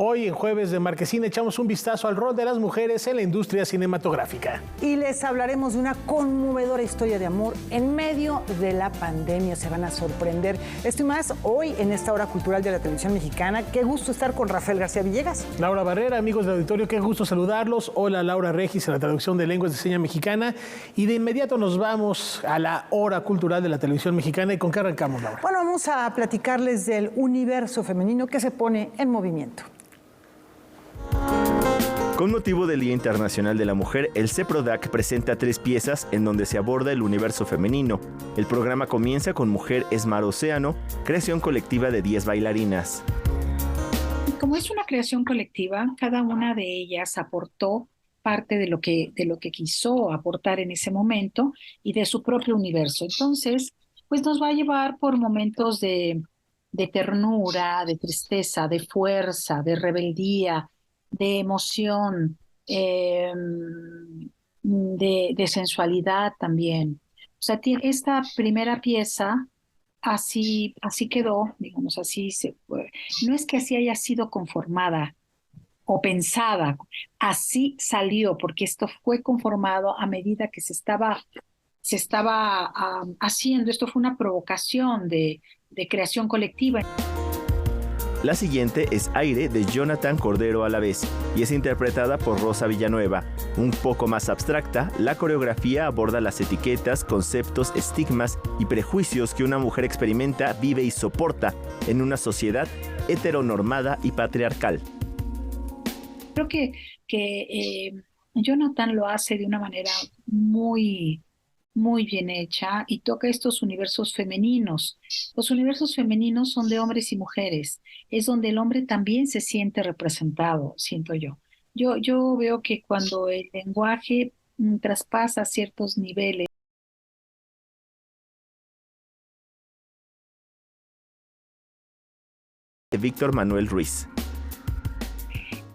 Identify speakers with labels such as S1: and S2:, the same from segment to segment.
S1: Hoy en Jueves de Marquesina echamos un vistazo al rol de las mujeres en la industria cinematográfica.
S2: Y les hablaremos de una conmovedora historia de amor en medio de la pandemia. Se van a sorprender. Esto y más hoy en esta hora cultural de la televisión mexicana. Qué gusto estar con Rafael García Villegas.
S1: Laura Barrera, amigos del auditorio, qué gusto saludarlos. Hola, Laura Regis en la traducción de lenguas de señas mexicana. Y de inmediato nos vamos a la hora cultural de la televisión mexicana. ¿Y con qué arrancamos, Laura?
S2: Bueno, vamos a platicarles del universo femenino que se pone en movimiento.
S3: Con motivo del Día Internacional de la Mujer, el CEPRODAC presenta 3 piezas en donde se aborda el universo femenino. El programa comienza con Mujer es Mar Océano, creación colectiva de 10 bailarinas.
S4: Como es una creación colectiva, cada una de ellas aportó parte de lo que quiso aportar en ese momento y de su propio universo. Entonces, pues nos va a llevar por momentos de ternura, de tristeza, de fuerza, de rebeldía, de emoción, de sensualidad también. O sea, esta primera pieza así quedó, digamos, así se fue. No es que así haya sido conformada o pensada, así salió, porque esto fue conformado a medida que se estaba haciendo. Esto fue una provocación de creación colectiva.
S3: La siguiente es Aire de Jonathan Cordero Alavés y es interpretada por Rosa Villanueva. Un poco más abstracta, la coreografía aborda las etiquetas, conceptos, estigmas y prejuicios que una mujer experimenta, vive y soporta en una sociedad heteronormada y patriarcal.
S4: Creo que Jonathan lo hace de una manera muy bien hecha y toca estos universos femeninos. Los universos femeninos son de hombres y mujeres. Es donde el hombre también se siente representado, siento yo. Yo veo que cuando el lenguaje traspasa ciertos niveles.
S3: De Víctor Manuel Ruiz.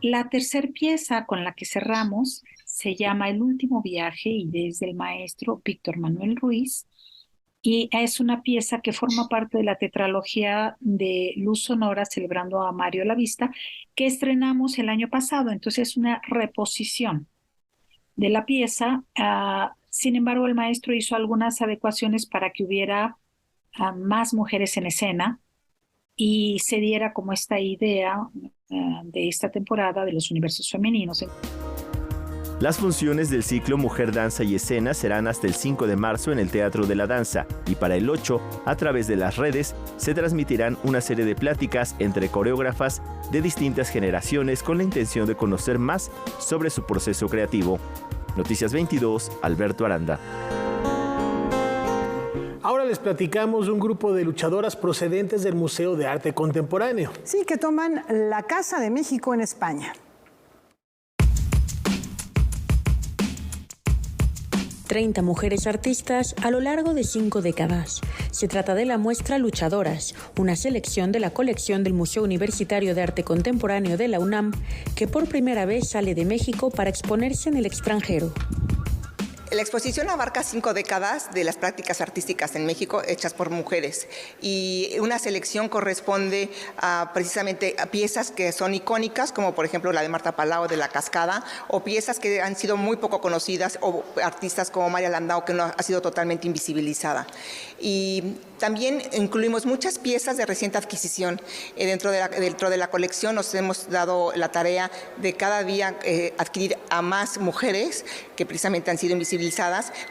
S4: La tercera pieza con la que cerramos se llama El último viaje y es del maestro Víctor Manuel Ruiz y es una pieza que forma parte de la tetralogía de Luz Sonora celebrando a Mario Lavista que estrenamos el año pasado. Entonces es una reposición de la pieza. Sin embargo, el maestro hizo algunas adecuaciones para que hubiera más mujeres en escena y se diera como esta idea de esta temporada de los universos femeninos.
S3: Las funciones del ciclo Mujer, Danza y Escena serán hasta el 5 de marzo en el Teatro de la Danza y para el 8, a través de las redes, se transmitirán una serie de pláticas entre coreógrafas de distintas generaciones con la intención de conocer más sobre su proceso creativo. Noticias 22, Alberto Aranda.
S1: Ahora les platicamos de un grupo de luchadoras procedentes del Museo de Arte Contemporáneo.
S2: Sí, que toman la Casa de México en España.
S5: 30 mujeres artistas a lo largo de 5 décadas. Se trata de la muestra Luchadoras, una selección de la colección del Museo Universitario de Arte Contemporáneo de la UNAM, que por primera vez sale de México para exponerse en el extranjero.
S6: La exposición abarca 5 décadas de las prácticas artísticas en México hechas por mujeres y una selección corresponde precisamente a piezas que son icónicas, como por ejemplo la de Marta Palau de La Cascada, o piezas que han sido muy poco conocidas, o artistas como María Landau, que no ha sido totalmente invisibilizada. Y también incluimos muchas piezas de reciente adquisición. Dentro de la colección nos hemos dado la tarea de cada día adquirir a más mujeres que precisamente han sido invisibilizadas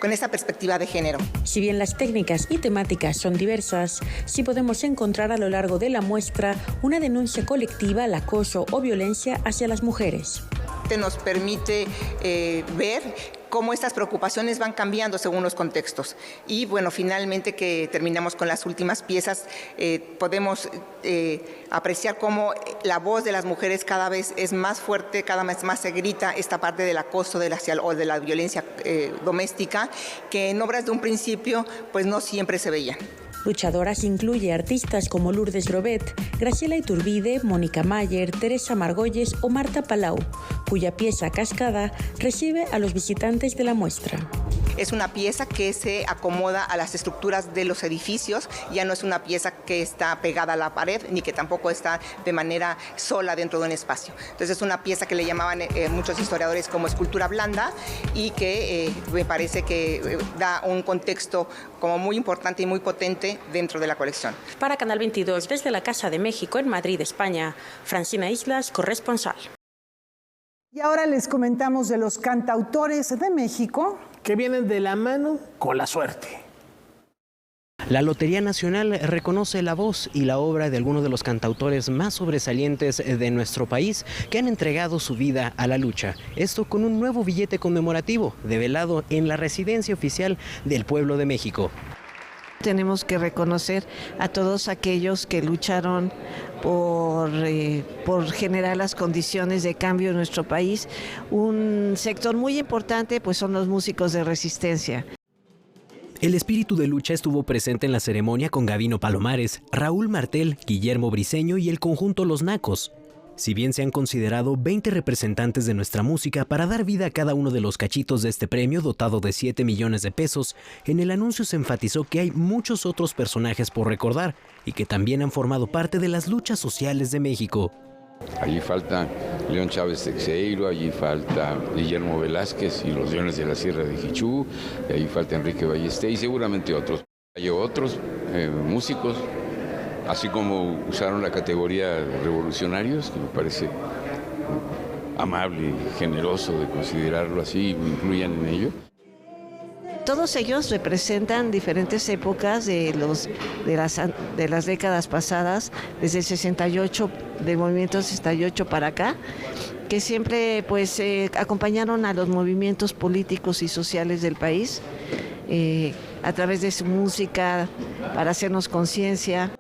S6: con esta perspectiva de género.
S5: Si bien las técnicas y temáticas son diversas, sí podemos encontrar a lo largo de la muestra una denuncia colectiva al acoso o violencia hacia las mujeres.
S6: Nos permite ver cómo estas preocupaciones van cambiando según los contextos. Y bueno, finalmente que terminamos con las últimas piezas, podemos apreciar cómo la voz de las mujeres cada vez es más fuerte, cada vez más se grita esta parte del acoso o de la violencia doméstica, que en obras de un principio pues no siempre se veían.
S5: Luchadoras incluye artistas como Lourdes Grobet, Graciela Iturbide, Mónica Mayer, Teresa Margolles o Marta Palau, cuya pieza Cascada recibe a los visitantes de la muestra.
S6: Es una pieza que se acomoda a las estructuras de los edificios, ya no es una pieza que está pegada a la pared ni que tampoco está de manera sola dentro de un espacio. Entonces es una pieza que le llamaban muchos historiadores como escultura blanda y que me parece que da un contexto como muy importante y muy potente dentro de la colección.
S5: Para Canal 22, desde la Casa de México en Madrid, España, Francina Islas, corresponsal.
S2: Y ahora les comentamos de los cantautores de México
S1: que vienen de la mano con la suerte.
S7: La Lotería Nacional reconoce la voz y la obra de algunos de los cantautores más sobresalientes de nuestro país que han entregado su vida a la lucha. Esto con un nuevo billete conmemorativo develado en la residencia oficial del pueblo de México.
S8: Tenemos que reconocer a todos aquellos que lucharon por generar las condiciones de cambio en nuestro país. Un sector muy importante pues son los músicos de resistencia.
S7: El espíritu de lucha estuvo presente en la ceremonia con Gabino Palomares, Raúl Martel, Guillermo Briceño y el conjunto Los Nacos. Si bien se han considerado 20 representantes de nuestra música para dar vida a cada uno de los cachitos de este premio dotado de 7 millones de pesos, en el anuncio se enfatizó que hay muchos otros personajes por recordar y que también han formado parte de las luchas sociales de México.
S9: Allí falta León Chávez Teixeiro, allí falta Guillermo Velázquez y los Leones de la Sierra de Jichú, y allí falta Enrique Ballester y seguramente otros. Hay otros músicos, así como usaron la categoría revolucionarios, que me parece amable y generoso de considerarlo así y me incluyan en ello.
S8: Todos ellos representan diferentes épocas de las décadas pasadas, desde el 68, del movimiento 68 para acá, que siempre pues acompañaron a los movimientos políticos y sociales del país a través de su música para hacernos conciencia.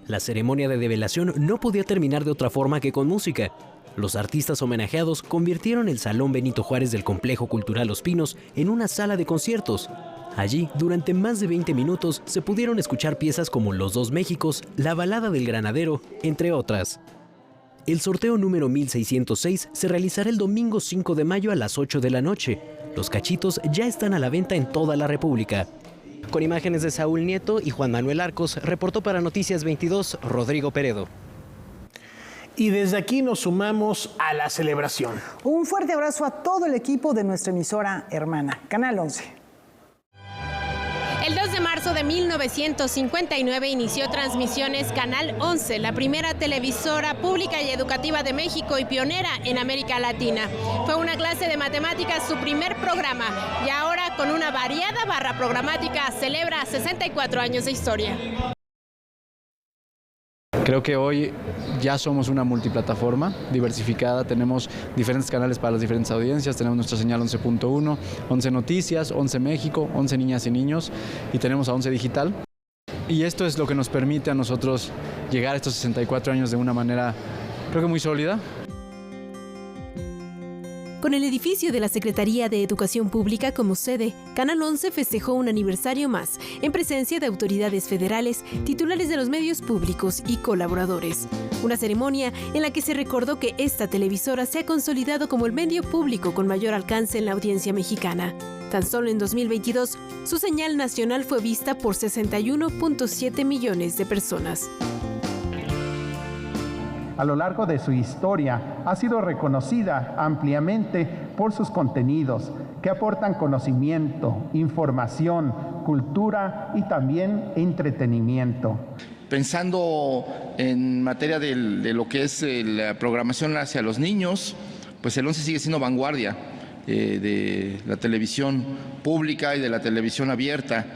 S7: La ceremonia de develación no podía terminar de otra forma que con música. Los artistas homenajeados convirtieron el Salón Benito Juárez del Complejo Cultural Los Pinos en una sala de conciertos. Allí, durante más de 20 minutos, se pudieron escuchar piezas como Los Dos Méxicos, La Balada del Granadero, entre otras. El sorteo número 1606 se realizará el domingo 5 de mayo a las 8 de la noche. Los cachitos ya están a la venta en toda la República. Con imágenes de Saúl Nieto y Juan Manuel Arcos, reportó para Noticias 22, Rodrigo Peredo.
S1: Y desde aquí nos sumamos a la celebración.
S2: Un fuerte abrazo a todo el equipo de nuestra emisora hermana, Canal 11.
S10: El 2 de marzo de 1959 inició transmisiones Canal 11, la primera televisora pública y educativa de México y pionera en América Latina. Fue una clase de matemáticas su primer programa y ahora con una variada barra programática celebra 64 años de historia.
S11: Creo que hoy ya somos una multiplataforma diversificada, tenemos diferentes canales para las diferentes audiencias, tenemos nuestra señal 11.1, 11 Noticias, 11 México, 11 Niñas y Niños y tenemos a 11 Digital. Y esto es lo que nos permite a nosotros llegar a estos 64 años de una manera, creo que muy sólida.
S10: Con el edificio de la Secretaría de Educación Pública como sede, Canal 11 festejó un aniversario más, en presencia de autoridades federales, titulares de los medios públicos y colaboradores. Una ceremonia en la que se recordó que esta televisora se ha consolidado como el medio público con mayor alcance en la audiencia mexicana. Tan solo en 2022, su señal nacional fue vista por 61.7 millones de personas.
S12: A lo largo de su historia ha sido reconocida ampliamente por sus contenidos que aportan conocimiento, información, cultura y también entretenimiento.
S13: Pensando en materia de lo que es la programación hacia los niños, pues el 11 sigue siendo vanguardia de la televisión pública y de la televisión abierta.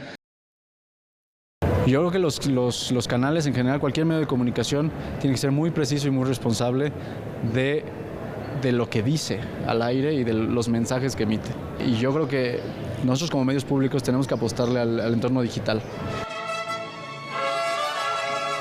S11: Yo creo que los canales en general, cualquier medio de comunicación, tiene que ser muy preciso y muy responsable de lo que dice al aire y de los mensajes que emite. Y yo creo que nosotros como medios públicos tenemos que apostarle al entorno digital.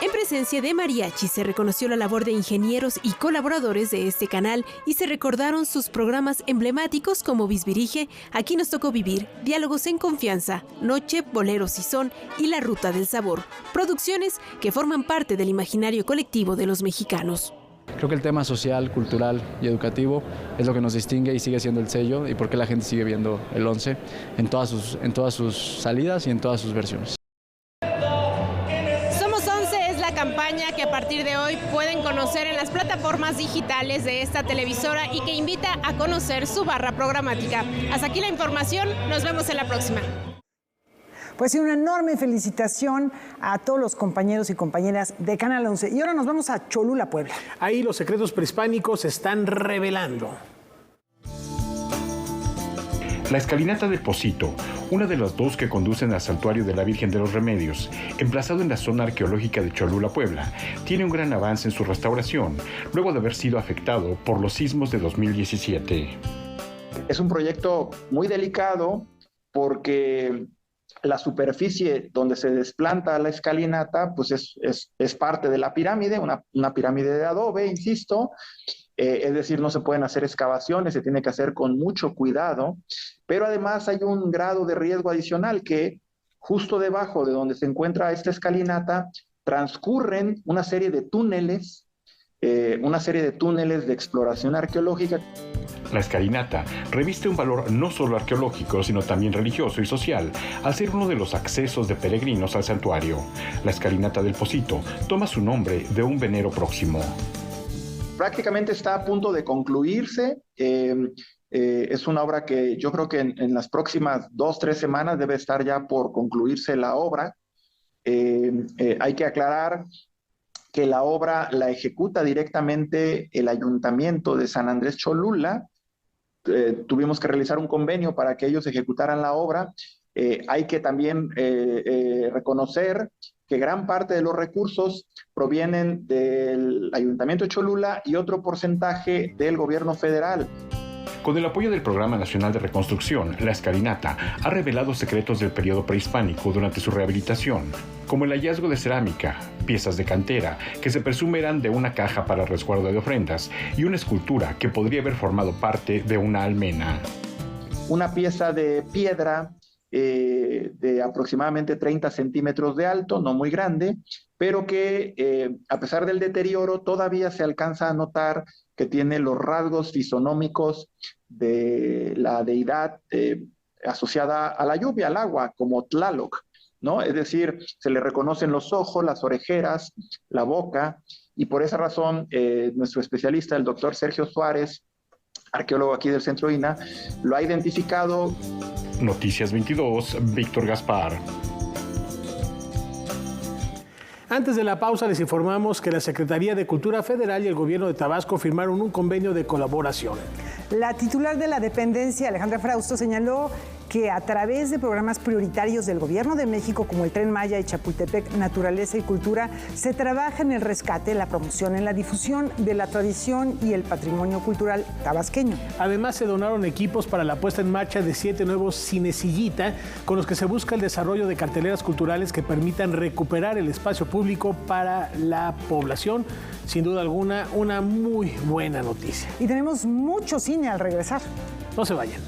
S10: En presencia de mariachi se reconoció la labor de ingenieros y colaboradores de este canal y se recordaron sus programas emblemáticos como Bisbirige, Aquí nos tocó vivir, Diálogos en confianza, Noche, Boleros y Son y La Ruta del Sabor, producciones que forman parte del imaginario colectivo de los mexicanos.
S11: Creo que el tema social, cultural y educativo es lo que nos distingue y sigue siendo el sello y por qué la gente sigue viendo el 11 en todas sus salidas y en todas sus versiones.
S10: Somos 11 es la campaña que a partir de hoy pueden conocer en las plataformas digitales de esta televisora y que invita a conocer su barra programática. Hasta aquí la información, nos vemos en la próxima.
S2: Pues sí, una enorme felicitación a todos los compañeros y compañeras de Canal 11. Y ahora nos vamos a Cholula, Puebla.
S1: Ahí los secretos prehispánicos se están revelando.
S14: La escalinata del Pocito, una de las dos que conducen al santuario de la Virgen de los Remedios, emplazado en la zona arqueológica de Cholula, Puebla, tiene un gran avance en su restauración, luego de haber sido afectado por los sismos de 2017.
S15: Es un proyecto muy delicado porque la superficie donde se desplanta la escalinata pues es parte de la pirámide, una pirámide de adobe, insisto. Es decir, no se pueden hacer excavaciones, se tiene que hacer con mucho cuidado, pero además hay un grado de riesgo adicional que justo debajo de donde se encuentra esta escalinata transcurren una serie de túneles de exploración arqueológica.
S14: La escalinata reviste un valor no solo arqueológico, sino también religioso y social, al ser uno de los accesos de peregrinos al santuario. La escalinata del Pocito toma su nombre de un venero próximo.
S15: Prácticamente está a punto de concluirse. Es una obra que yo creo que en las próximas 2-3 semanas debe estar ya por concluirse la obra. Hay que aclarar que la obra la ejecuta directamente el Ayuntamiento de San Andrés Cholula. Tuvimos que realizar un convenio para que ellos ejecutaran la obra. Hay que también reconocer que gran parte de los recursos provienen del Ayuntamiento de Cholula y otro porcentaje del gobierno federal.
S14: Con el apoyo del Programa Nacional de Reconstrucción, la escalinata ha revelado secretos del periodo prehispánico durante su rehabilitación, como el hallazgo de cerámica, piezas de cantera que se presume eran de una caja para resguardo de ofrendas y una escultura que podría haber formado parte de una almena.
S15: Una pieza de piedra de aproximadamente 30 centímetros de alto, no muy grande, pero que a pesar del deterioro todavía se alcanza a notar que tiene los rasgos fisonómicos de la deidad asociada a la lluvia, al agua, como Tlaloc, ¿no? Es decir, se le reconocen los ojos, las orejeras, la boca, y por esa razón nuestro especialista, el doctor Sergio Suárez, arqueólogo aquí del Centro INA, lo ha identificado.
S14: Noticias 22, Víctor Gaspar.
S1: Antes de la pausa les informamos que la Secretaría de Cultura Federal y el Gobierno de Tabasco firmaron un convenio de colaboración.
S2: La titular de la dependencia, Alejandra Frausto, señaló que a través de programas prioritarios del Gobierno de México como el Tren Maya y Chapultepec Naturaleza y Cultura, se trabaja en el rescate, la promoción, en la difusión de la tradición y el patrimonio cultural tabasqueño.
S1: Además, se donaron equipos para la puesta en marcha de 7 nuevos Cinecillita, con los que se busca el desarrollo de carteleras culturales que permitan recuperar el espacio público para la población. Sin duda alguna, una muy buena noticia.
S2: Y tenemos mucho cine al regresar.
S1: No se vayan.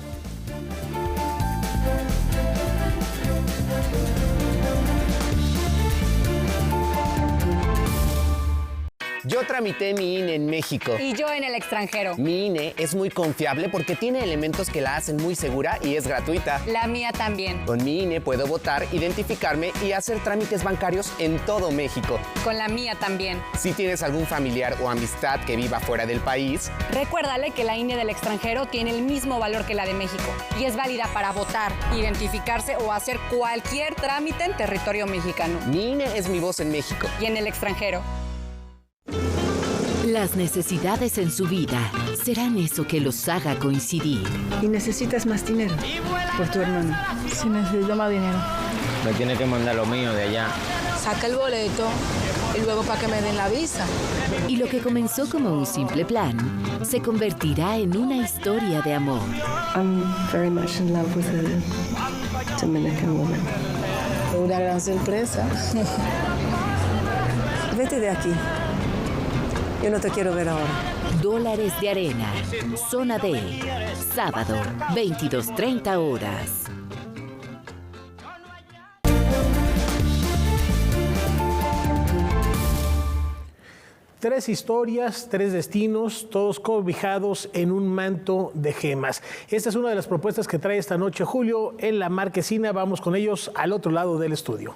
S16: Yo tramité mi INE en México.
S17: Y yo en el extranjero.
S16: Mi INE es muy confiable porque tiene elementos que la hacen muy segura y es gratuita.
S17: La mía también.
S16: Con mi INE puedo votar, identificarme y hacer trámites bancarios en todo México.
S17: Con la mía también.
S16: Si tienes algún familiar o amistad que viva fuera del país,
S17: recuérdale que la INE del extranjero tiene el mismo valor que la de México y es válida para votar, identificarse o hacer cualquier trámite en territorio mexicano.
S16: Mi INE es mi voz en México.
S17: Y en el extranjero.
S18: Las necesidades en su vida serán eso que los haga coincidir.
S19: Y necesitas más dinero por tu hermano.
S20: Sí, necesito más dinero.
S21: Me tiene que mandar lo mío de allá.
S20: Saca el boleto y luego para que me den la visa.
S18: Y lo que comenzó como un simple plan se convertirá en una historia de amor.
S19: I'm very much in love with a Dominican woman.
S20: Una gran sorpresa.
S19: Vete de aquí. Yo no te quiero ver ahora.
S18: Dólares de Arena, Zona D, sábado, 22:30 horas.
S1: 3 historias, 3 destinos, todos cobijados en un manto de gemas. Esta es una de las propuestas que trae esta noche Julio en La Marquesina. Vamos con ellos al otro lado del estudio.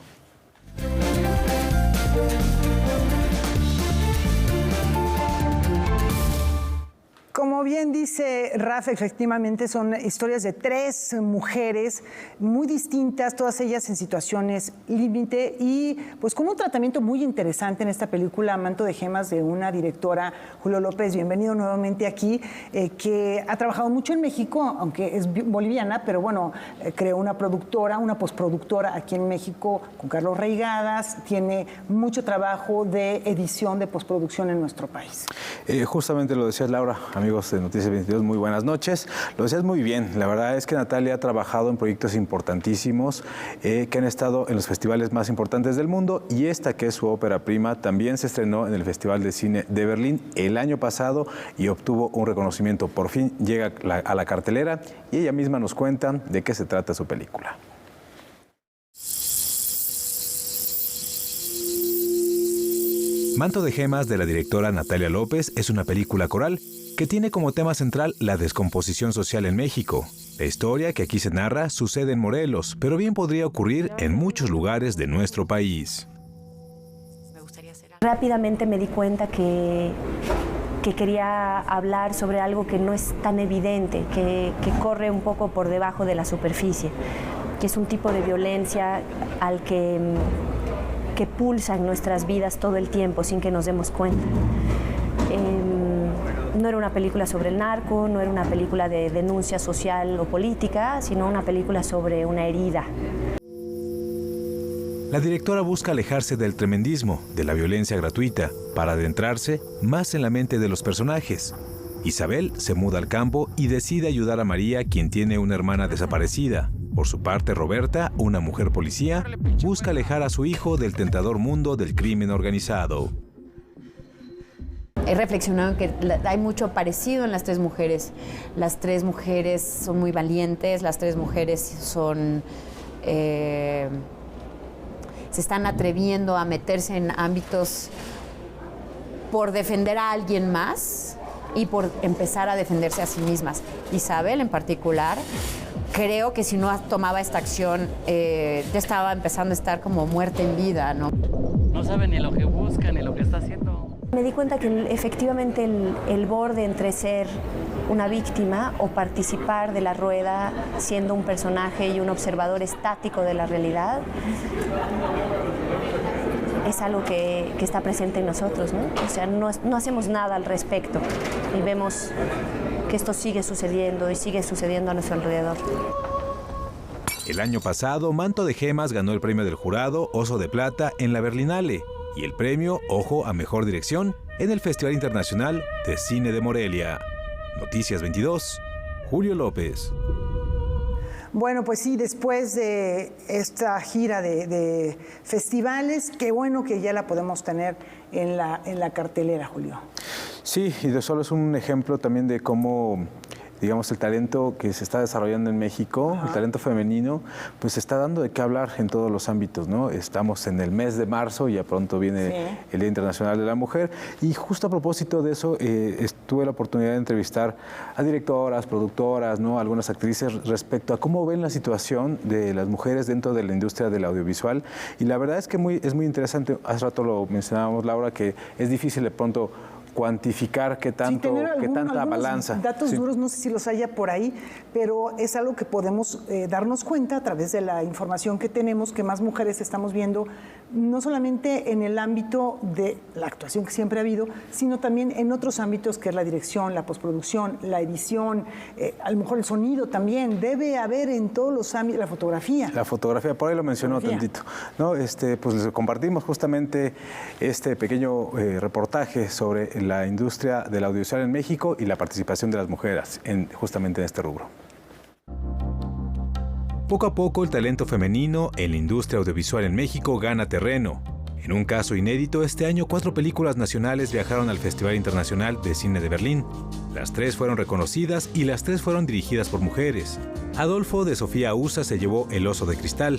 S2: Como bien dice Rafa, efectivamente son historias de 3 mujeres muy distintas, todas ellas en situaciones límite y pues con un tratamiento muy interesante en esta película Manto de Gemas de una directora, Julio López, bienvenido nuevamente aquí, que ha trabajado mucho en México, aunque es boliviana, pero bueno, creó una productora, una postproductora aquí en México con Carlos Reigadas, tiene mucho trabajo de edición, de postproducción en nuestro país.
S4: Justamente lo decías, Laura, amigos de Noticias 22, muy buenas noches. Lo decías muy bien, la verdad es que Natalia ha trabajado en proyectos importantísimos que han estado en los festivales más importantes del mundo y esta, que es su ópera prima, también se estrenó en el Festival de Cine de Berlín el año pasado y obtuvo un reconocimiento. Por fin llega a la cartelera y ella misma nos cuenta de qué se trata su película.
S22: Manto de Gemas, de la directora Natalia López, es una película coral que tiene como tema central la descomposición social en México. La historia que aquí se narra sucede en Morelos, pero bien podría ocurrir en muchos lugares de nuestro país.
S23: Rápidamente me di cuenta que quería hablar sobre algo que no es tan evidente, que corre un poco por debajo de la superficie, que es un tipo de violencia al que pulsa en nuestras vidas todo el tiempo sin que nos demos cuenta. No era una película sobre el narco, no era una película de denuncia social o política, sino una película sobre una herida.
S22: La directora busca alejarse del tremendismo, de la violencia gratuita, para adentrarse más en la mente de los personajes. Isabel se muda al campo y decide ayudar a María, quien tiene una hermana desaparecida. Por su parte, Roberta, una mujer policía, busca alejar a su hijo del tentador mundo del crimen organizado.
S24: He reflexionado que hay mucho parecido en las 3 mujeres. Las 3 mujeres son muy valientes, las 3 mujeres son, se están atreviendo a meterse en ámbitos por defender a alguien más y por empezar a defenderse a sí mismas. Isabel, en particular, creo que si no tomaba esta acción, ya estaba empezando a estar como muerta en vida, ¿no?
S25: No sabe ni lo que busca, ni lo que está haciendo.
S23: Me di cuenta que efectivamente el borde entre ser una víctima o participar de la rueda siendo un personaje y un observador estático de la realidad es algo que está presente en nosotros, ¿no? O sea, no hacemos nada al respecto y vemos que esto sigue sucediendo y sigue sucediendo a nuestro alrededor.
S22: El año pasado, Manto de Gemas ganó el premio del jurado Oso de Plata en la Berlinale y el premio Ojo a Mejor Dirección en el Festival Internacional de Cine de Morelia. Noticias 22, Julio López.
S2: Bueno, pues sí, después de esta gira de festivales, qué bueno que ya la podemos tener en la cartelera, Julio.
S4: Sí, y de solo es un ejemplo también de cómo, digamos, el talento que se está desarrollando en México, el talento femenino, pues se está dando de qué hablar en todos los ámbitos, ¿no? Estamos en el mes de marzo y ya pronto viene el Día Internacional de la Mujer y justo a propósito de eso tuve la oportunidad de entrevistar a directoras, productoras, ¿no? Algunas actrices respecto a cómo ven la situación de las mujeres dentro de la industria del audiovisual y la verdad es que es muy interesante, hace rato lo mencionábamos, Laura, que es difícil de pronto cuantificar qué tanta balanza.
S2: Datos duros, no sé si los haya por ahí, pero es algo que podemos darnos cuenta a través de la información que tenemos, que más mujeres estamos viendo, no solamente en el ámbito de la actuación que siempre ha habido, sino también en otros ámbitos que es la dirección, la postproducción, la edición, a lo mejor el sonido también. Debe haber en todos los ámbitos, la fotografía. La fotografía,
S4: por ahí lo mencionó tantito, ¿no? Pues les compartimos justamente este pequeño reportaje sobre la industria del audiovisual en México y la participación de las mujeres justamente en este rubro.
S22: Poco a poco el talento femenino en la industria audiovisual en México gana terreno. En un caso inédito, este año 4 películas nacionales viajaron al Festival Internacional de Cine de Berlín. Las 3 fueron reconocidas y las 3 fueron dirigidas por mujeres. Adolfo, de Sofía Usa, se llevó El Oso de Cristal.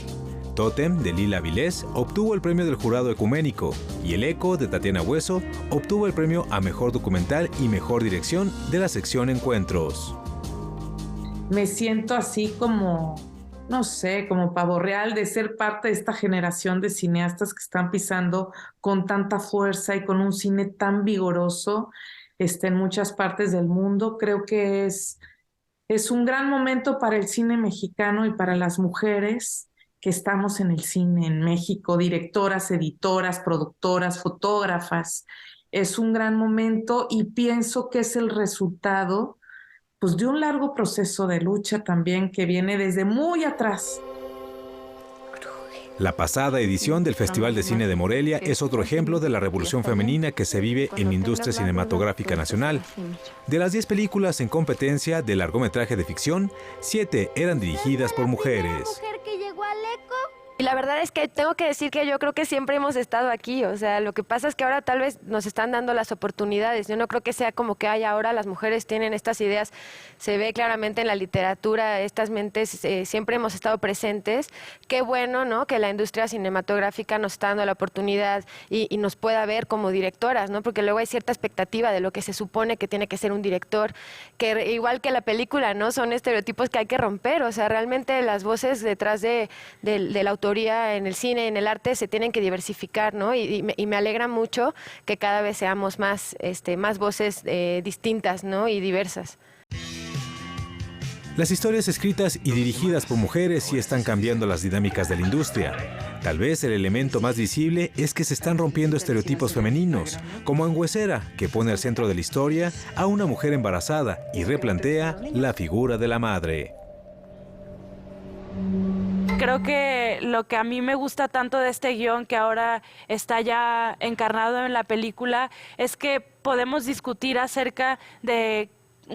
S22: Tótem, de Lila Vilés, obtuvo el premio del Jurado Ecuménico y El Eco, de Tatiana Hueso, obtuvo el premio a Mejor Documental y Mejor Dirección de la sección Encuentros.
S3: Me siento así como, no sé, como pavo real de ser parte de esta generación de cineastas que están pisando con tanta fuerza y con un cine tan vigoroso en muchas partes del mundo. Creo que es un gran momento para el cine mexicano y para las mujeres que estamos en el cine en México, directoras, editoras, productoras, fotógrafas. Es un gran momento y pienso que es el resultado pues, de un largo proceso de lucha también que viene desde muy atrás.
S22: La pasada edición del Festival de Cine de Morelia es otro ejemplo de la revolución femenina que se vive en la industria cinematográfica nacional. De las 10 películas en competencia de largometraje de ficción, 7 eran dirigidas por mujeres.
S5: Y la verdad es que tengo que decir que yo creo que siempre hemos estado aquí, o sea, lo que pasa es que ahora tal vez nos están dando las oportunidades. Yo no creo que sea como que ahora las mujeres tienen estas ideas, se ve claramente en la literatura, estas mentes siempre hemos estado presentes. Qué bueno, ¿no?, que la industria cinematográfica nos está dando la oportunidad y nos pueda ver como directoras, ¿no?, porque luego hay cierta expectativa de lo que se supone que tiene que ser un director, que igual que la película, ¿no?, son estereotipos que hay que romper, o sea, realmente las voces detrás de la autoría en el cine, en el arte, se tienen que diversificar, ¿no? Y me alegra mucho que cada vez seamos más voces distintas, ¿no?, y diversas.
S22: Las historias escritas y dirigidas por mujeres sí están cambiando las dinámicas de la industria. Tal vez el elemento más visible es que se están rompiendo estereotipos femeninos, como en Huesera, que pone al centro de la historia a una mujer embarazada y replantea la figura de la madre.
S6: Creo que lo que a mí me gusta tanto de este guión, que ahora está ya encarnado en la película, es que podemos discutir acerca de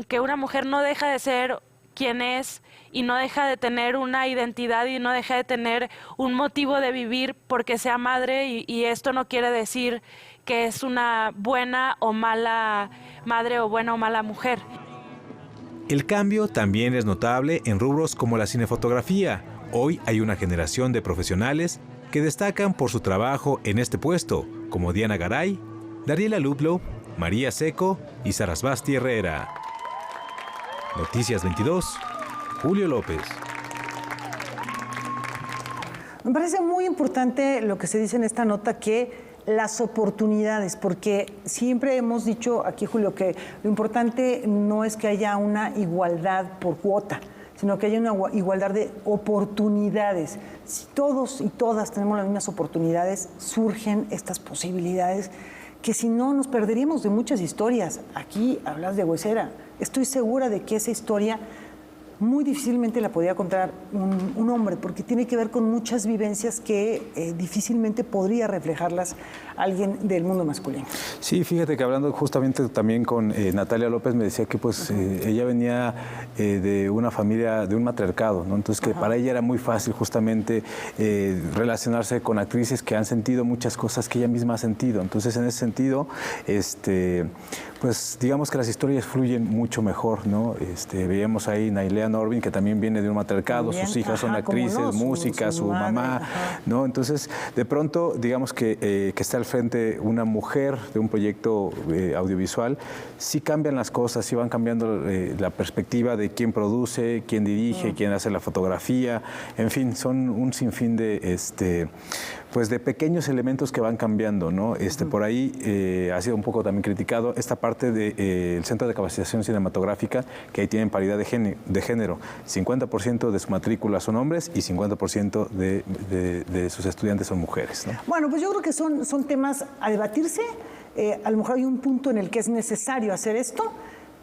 S6: que una mujer no deja de ser quien es y no deja de tener una identidad y no deja de tener un motivo de vivir porque sea madre, y esto no quiere decir que es una buena o mala madre o buena o mala mujer.
S22: El cambio también es notable en rubros como la cinefotografía. Hoy hay una generación de profesionales que destacan por su trabajo en este puesto, como Diana Garay, Dariela Ludlow, María Seco y Sarasvati Herrera. Noticias 22, Julio López.
S2: Me parece muy importante lo que se dice en esta nota, que las oportunidades, porque siempre hemos dicho aquí, Julio, que lo importante no es que haya una igualdad por cuota, sino que haya una igualdad de oportunidades. Si todos y todas tenemos las mismas oportunidades, surgen estas posibilidades que si no nos perderíamos de muchas historias. Aquí hablas de Huesera. Estoy segura de que esa historia muy difícilmente la podría contar un hombre, porque tiene que ver con muchas vivencias que difícilmente podría reflejarlas alguien del mundo masculino.
S4: Sí, fíjate que hablando justamente también con Natalia López, me decía que pues ella venía de una familia, de un matriarcado, ¿no? Entonces que para ella era muy fácil justamente relacionarse con actrices que han sentido muchas cosas que ella misma ha sentido. Entonces en ese sentido, pues digamos que las historias fluyen mucho mejor, ¿no? Veíamos ahí Nailea Norvin, que también viene de un matriarcado, sus hijas son actrices, músicas, su mamá, ¿no? Entonces, de pronto, digamos que está al frente una mujer de un proyecto audiovisual, sí cambian las cosas, sí van cambiando la perspectiva de quién produce, quién dirige, quién hace la fotografía, en fin, son un sinfín de pues de pequeños elementos que van cambiando, ¿no? Por ahí ha sido un poco también criticado esta parte del Centro de Capacitación Cinematográfica, que ahí tienen paridad de género. 50% de su matrícula son hombres y 50% de sus estudiantes son mujeres, ¿no?
S2: Bueno, pues yo creo que son temas a debatirse. A lo mejor hay un punto en el que es necesario hacer esto,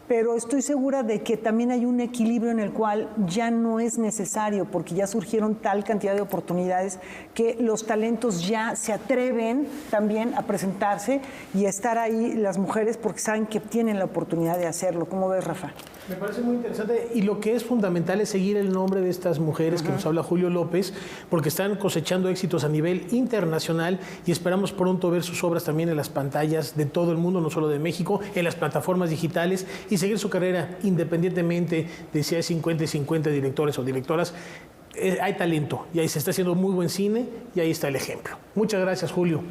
S2: pero estoy segura de que también hay un equilibrio en el cual ya no es necesario, porque ya surgieron tal cantidad de oportunidades que los talentos ya se atreven también a presentarse y a estar ahí las mujeres porque saben que tienen la oportunidad de hacerlo. ¿Cómo ves, Rafa?
S1: Me parece muy interesante, y lo que es fundamental es seguir el nombre de estas mujeres que nos habla Julio López, porque están cosechando éxitos a nivel internacional y esperamos pronto ver sus obras también en las pantallas de todo el mundo, no solo de México, en las plataformas digitales, y seguir su carrera independientemente de si hay 50 y 50 directores o directoras. hay talento y ahí se está haciendo muy buen cine y ahí está el ejemplo. Muchas gracias, Julio.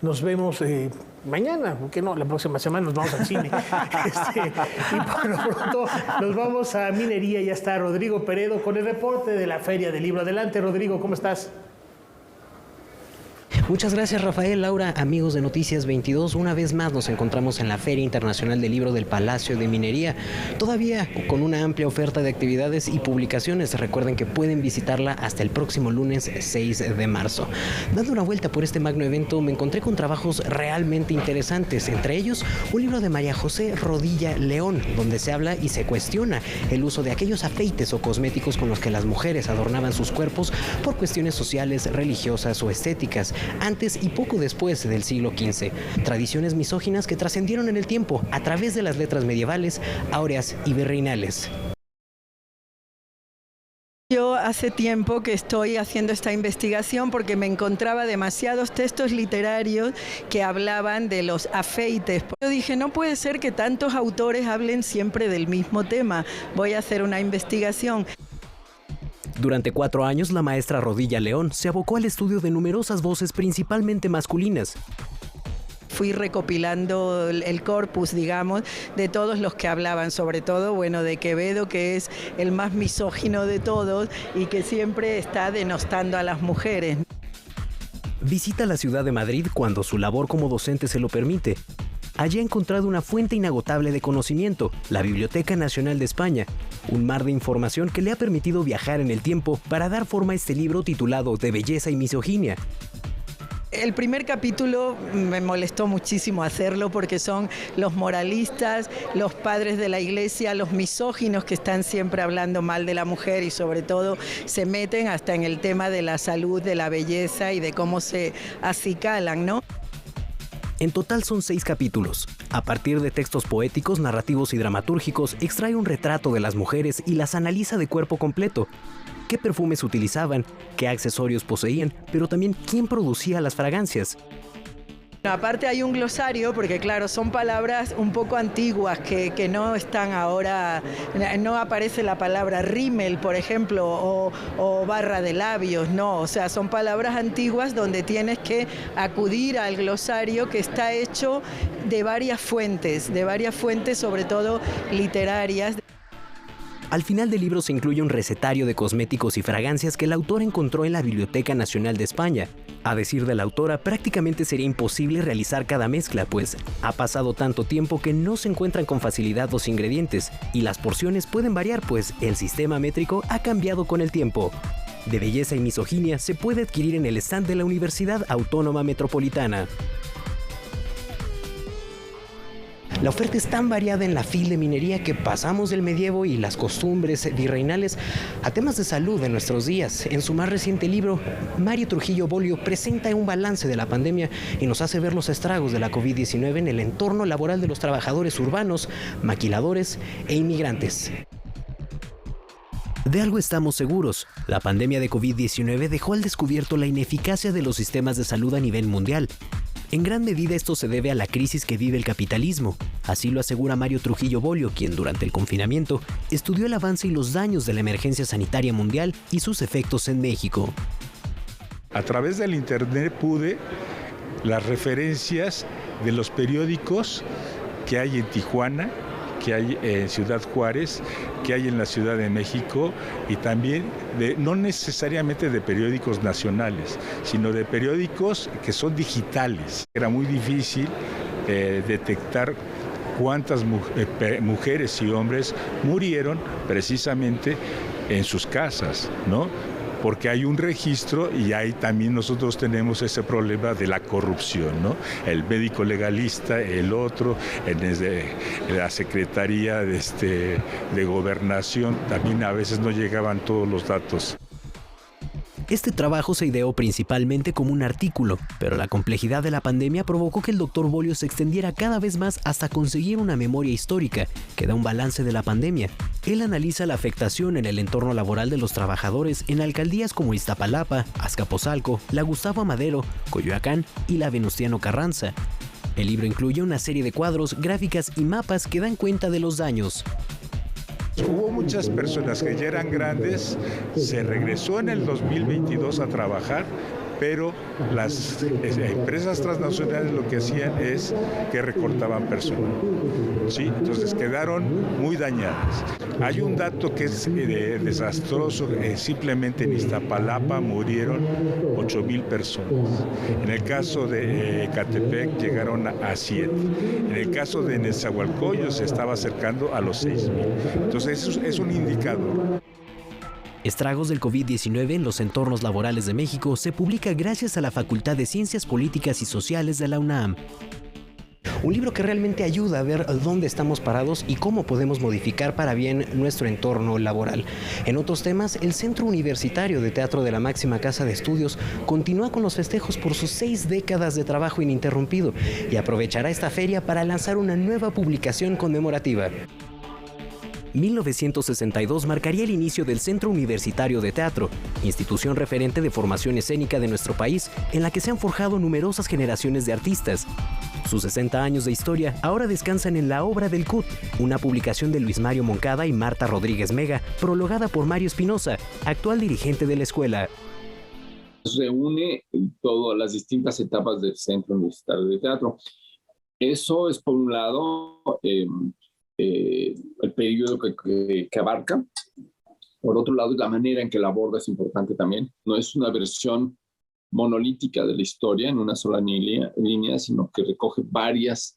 S1: Nos vemos mañana, ¿por qué no? La próxima semana nos vamos al cine. Y por lo pronto nos vamos a Minería. Ya está Rodrigo Peredo con el reporte de la Feria del Libro. Adelante, Rodrigo, ¿cómo estás?
S7: Muchas gracias, Rafael. Laura, amigos de Noticias 22, una vez más nos encontramos en la Feria Internacional del Libro del Palacio de Minería, todavía con una amplia oferta de actividades y publicaciones. Recuerden que pueden visitarla hasta el próximo lunes 6 de marzo. Dando una vuelta por este magno evento, me encontré con trabajos realmente interesantes, entre ellos un libro de María José Rodilla León, donde se habla y se cuestiona el uso de aquellos afeites o cosméticos con los que las mujeres adornaban sus cuerpos por cuestiones sociales, religiosas o estéticas, antes y poco después del siglo XV. Tradiciones misóginas que trascendieron en el tiempo a través de las letras medievales, áureas y virreinales.
S8: Yo hace tiempo que estoy haciendo esta investigación porque me encontraba demasiados textos literarios que hablaban de los afeites. Yo dije, no puede ser que tantos autores hablen siempre del mismo tema. Voy a hacer una investigación.
S7: Durante 4 años, la maestra Rodilla León se abocó al estudio de numerosas voces principalmente masculinas.
S8: Fui recopilando el corpus, digamos, de todos los que hablaban, sobre todo, bueno, de Quevedo, que es el más misógino de todos y que siempre está denostando a las mujeres.
S7: Visita la ciudad de Madrid cuando su labor como docente se lo permite. Allí ha encontrado una fuente inagotable de conocimiento, la Biblioteca Nacional de España, un mar de información que le ha permitido viajar en el tiempo para dar forma a este libro titulado De belleza y misoginia.
S8: El primer capítulo me molestó muchísimo hacerlo porque son los moralistas, los padres de la iglesia, los misóginos que están siempre hablando mal de la mujer y sobre todo se meten hasta en el tema de la salud, de la belleza y de cómo se acicalan, ¿no?
S7: En total son 6 capítulos. A partir de textos poéticos, narrativos y dramatúrgicos, extrae un retrato de las mujeres y las analiza de cuerpo completo. Qué perfumes utilizaban, qué accesorios poseían, pero también quién producía las fragancias.
S8: Aparte hay un glosario, porque claro, son palabras un poco antiguas que no están ahora, no aparece la palabra rímel, por ejemplo, o barra de labios, no, o sea, son palabras antiguas donde tienes que acudir al glosario que está hecho de varias fuentes, sobre todo literarias.
S7: Al final del libro se incluye un recetario de cosméticos y fragancias que el autor encontró en la Biblioteca Nacional de España. A decir de la autora, prácticamente sería imposible realizar cada mezcla, pues ha pasado tanto tiempo que no se encuentran con facilidad los ingredientes y las porciones pueden variar, pues el sistema métrico ha cambiado con el tiempo. De belleza y misoginia se puede adquirir en el stand de la Universidad Autónoma Metropolitana. La oferta es tan variada en la FIL de Minería que pasamos del medievo y las costumbres virreinales a temas de salud de nuestros días. En su más reciente libro, Mario Trujillo Bolio presenta un balance de la pandemia y nos hace ver los estragos de la COVID-19 en el entorno laboral de los trabajadores urbanos, maquiladores e inmigrantes. De algo estamos seguros, la pandemia de COVID-19 dejó al descubierto la ineficacia de los sistemas de salud a nivel mundial. En gran medida esto se debe a la crisis que vive el capitalismo. Así lo asegura Mario Trujillo Bolio, quien durante el confinamiento estudió el avance y los daños de la emergencia sanitaria mundial y sus efectos en México.
S9: A través del internet pude las referencias de los periódicos que hay en Tijuana, que hay en Ciudad Juárez, que hay en la Ciudad de México y también no necesariamente de periódicos nacionales, sino de periódicos que son digitales. Era muy difícil detectar cuántas mujeres y hombres murieron precisamente en sus casas, ¿no? Porque hay un registro y ahí también nosotros tenemos ese problema de la corrupción, ¿no? El médico legalista, el otro, en la Secretaría de Gobernación, también a veces no llegaban todos los datos.
S7: Este trabajo se ideó principalmente como un artículo, pero la complejidad de la pandemia provocó que el Dr. Bolio se extendiera cada vez más hasta conseguir una memoria histórica que da un balance de la pandemia. Él analiza la afectación en el entorno laboral de los trabajadores en alcaldías como Iztapalapa, Azcapotzalco, la Gustavo Amadero, Coyoacán y la Venustiano Carranza. El libro incluye una serie de cuadros, gráficas y mapas que dan cuenta de los daños.
S9: Hubo muchas personas que ya eran grandes, se regresó en el 2022 a trabajar, pero las empresas transnacionales lo que hacían es que recortaban personal. ¿Sí? Entonces quedaron muy dañadas. Hay un dato que es desastroso, simplemente en Iztapalapa murieron 8,000 personas. En el caso de Ecatepec llegaron a 7. En el caso de Nezahualcóyotl se estaba acercando a los 6,000. Entonces eso es un indicador.
S7: Estragos del COVID-19 en los entornos laborales de México se publica gracias a la Facultad de Ciencias Políticas y Sociales de la UNAM. Un libro que realmente ayuda a ver dónde estamos parados y cómo podemos modificar para bien nuestro entorno laboral. En otros temas, el Centro Universitario de Teatro de la máxima casa de estudios continúa con los festejos por sus 6 décadas de trabajo ininterrumpido y aprovechará esta feria para lanzar una nueva publicación conmemorativa. 1962 marcaría el inicio del Centro Universitario de Teatro, institución referente de formación escénica de nuestro país, en la que se han forjado numerosas generaciones de artistas. Sus 60 años de historia ahora descansan en La Obra del CUT, una publicación de Luis Mario Moncada y Marta Rodríguez Mega, prologada por Mario Espinosa, actual dirigente de la escuela.
S10: Reúne todas las distintas etapas del Centro Universitario de Teatro. Eso es, por un lado, el periodo que abarca. Por otro lado, la manera en que la aborda es importante también. No es una versión monolítica de la historia en una sola línea, sino que recoge varias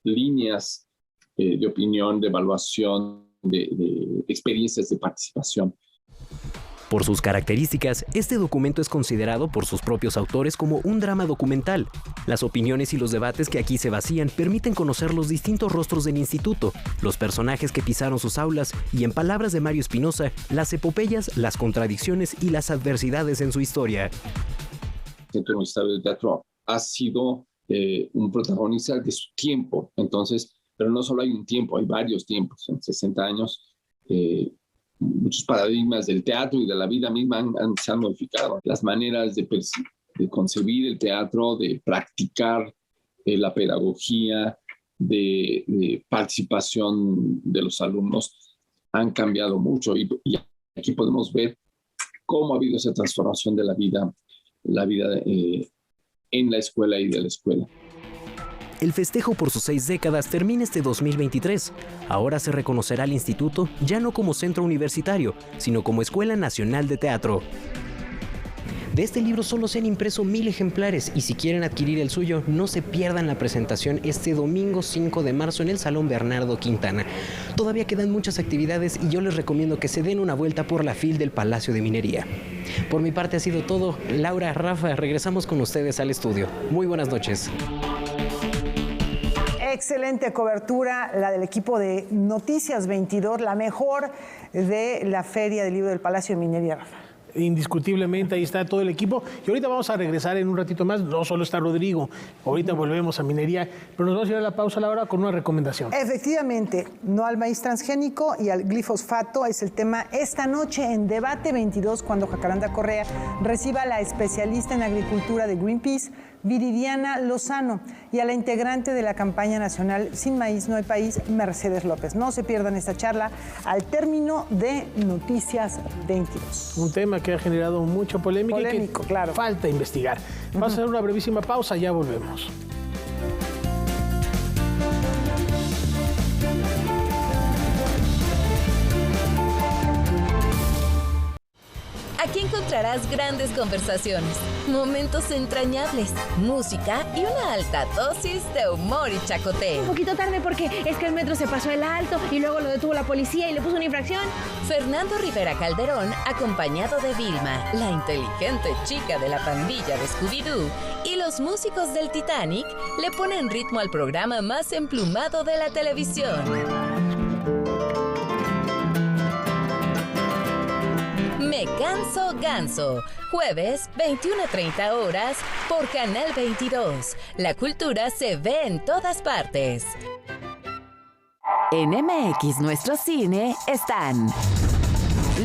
S10: líneas de opinión, de evaluación, de experiencias de participación.
S7: Por sus características, este documento es considerado por sus propios autores como un drama documental. Las opiniones y los debates que aquí se vacían permiten conocer los distintos rostros del instituto, los personajes que pisaron sus aulas y, en palabras de Mario Espinosa, las epopeyas, las contradicciones y las adversidades en su historia.
S10: El Centro Universitario de Teatro ha sido un protagonista de su tiempo, entonces, pero no solo hay un tiempo, hay varios tiempos. En 60 años, muchos paradigmas del teatro y de la vida misma se han modificado. Las maneras de concebir el teatro, de practicar la pedagogía, de participación de los alumnos han cambiado mucho y aquí podemos ver cómo ha habido esa transformación de la vida en la escuela y de la escuela.
S7: El festejo por sus 6 décadas termina este 2023. Ahora se reconocerá al instituto ya no como centro universitario, sino como Escuela Nacional de Teatro. De este libro solo se han impreso 1,000 ejemplares y si quieren adquirir el suyo, no se pierdan la presentación este domingo 5 de marzo en el Salón Bernardo Quintana. Todavía quedan muchas actividades y yo les recomiendo que se den una vuelta por la FIL del Palacio de Minería. Por mi parte ha sido todo. Laura, Rafa, regresamos con ustedes al estudio. Muy buenas noches.
S2: Excelente cobertura, la del equipo de Noticias 22, la mejor de la Feria del Libro del Palacio de Minería, Rafa.
S1: Indiscutiblemente, ahí está todo el equipo. Y ahorita vamos a regresar en un ratito más. No solo está Rodrigo, ahorita volvemos a Minería, pero nos vamos a ir a la pausa, Laura, con una recomendación.
S2: Efectivamente, no al maíz transgénico y al glifosfato es el tema esta noche en Debate 22, cuando Jacaranda Correa reciba a la especialista en agricultura de Greenpeace, Viridiana Lozano, y a la integrante de la campaña nacional Sin Maíz No Hay País, Mercedes López. No se pierdan esta charla al término de Noticias 22.
S1: Un tema que ha generado mucha polémica y que
S2: claro,
S1: falta investigar. Vamos a hacer una brevísima pausa, ya volvemos.
S11: Aquí encontrarás grandes conversaciones, momentos entrañables, música y una alta dosis de humor y chacoteo.
S12: Un poquito tarde porque es que el metro se pasó el alto y luego lo detuvo la policía y le puso una infracción.
S11: Fernando Rivera Calderón, acompañado de Vilma, la inteligente chica de la pandilla de Scooby-Doo, y los músicos del Titanic, le ponen ritmo al programa más emplumado de la televisión. Me Canso Ganso, jueves 21:30 horas por Canal 22. La cultura se ve en todas partes.
S18: En MX Nuestro Cine están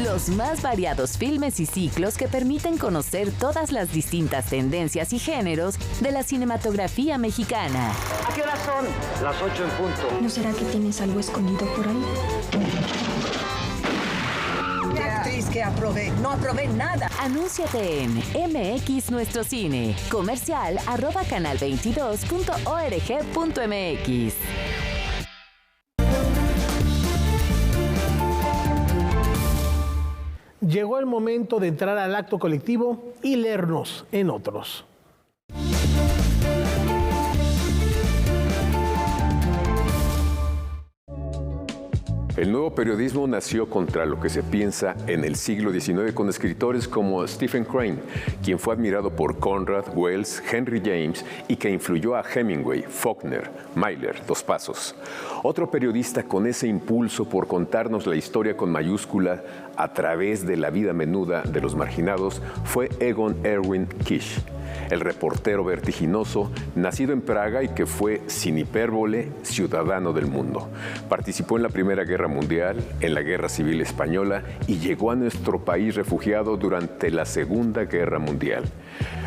S18: los más variados filmes y ciclos que permiten conocer todas las distintas tendencias y géneros de la cinematografía mexicana.
S13: ¿A qué horas son? Las 8 en punto.
S12: ¿No será que tienes algo escondido por ahí?
S13: que aprobé. No aprobé nada.
S18: Anúnciate en MX Nuestro Cine. Comercial @canal22.org.mx.
S1: Llegó el momento de entrar al acto colectivo y leernos en otros.
S14: El nuevo periodismo nació contra lo que se piensa en el siglo XIX con escritores como Stephen Crane, quien fue admirado por Conrad, Wells, Henry James y que influyó a Hemingway, Faulkner, Mailer, Dos Pasos. Otro periodista con ese impulso por contarnos la historia con mayúscula a través de la vida menuda de los marginados fue Egon Erwin Kisch, el reportero vertiginoso, nacido en Praga y que fue, sin hipérbole, ciudadano del mundo. Participó en la Primera Guerra Mundial, en la Guerra Civil Española y llegó a nuestro país refugiado durante la Segunda Guerra Mundial.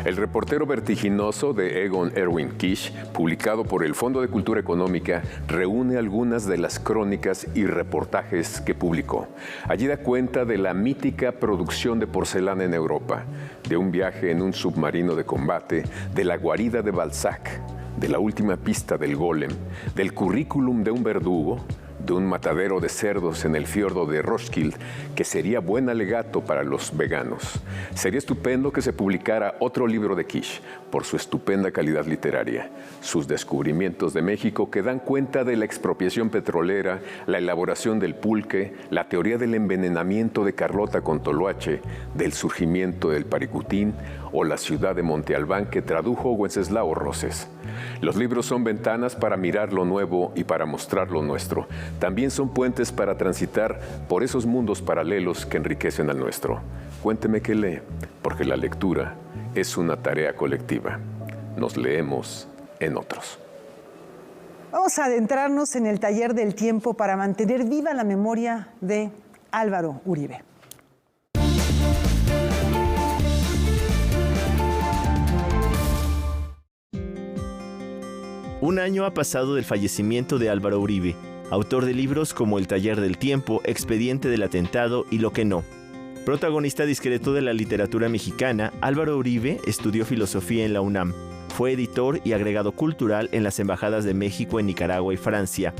S14: El reportero vertiginoso de Egon Erwin Kisch, publicado por el Fondo de Cultura Económica, reúne algunas de las crónicas y reportajes que publicó. Allí da cuenta de la mítica producción de porcelana en Europa, de un viaje en un submarino de combate, de la guarida de Balzac, de la última pista del Golem, del currículum de un verdugo, de un matadero de cerdos en el fiordo de Roskilde, que sería buen alegato para los veganos. Sería estupendo que se publicara otro libro de Kisch, por su estupenda calidad literaria, sus descubrimientos de México que dan cuenta de la expropiación petrolera, la elaboración del pulque, la teoría del envenenamiento de Carlota con Toloache, del surgimiento del Paricutín o la ciudad de Monte Albán que tradujo Wenceslao Roses. Los libros son ventanas para mirar lo nuevo y para mostrar lo nuestro. También son puentes para transitar por esos mundos paralelos que enriquecen al nuestro. Cuénteme qué lee, porque la lectura es una tarea colectiva. Nos leemos en otros.
S2: Vamos a adentrarnos en el taller del tiempo para mantener viva la memoria de Álvaro Uribe.
S15: Un año ha pasado del fallecimiento de Álvaro Uribe, autor de libros como El taller del tiempo, Expediente del atentado y Lo que no. Protagonista discreto de la literatura mexicana, Álvaro Uribe estudió filosofía en la UNAM. Fue editor y agregado cultural en las embajadas de México en Nicaragua y Francia.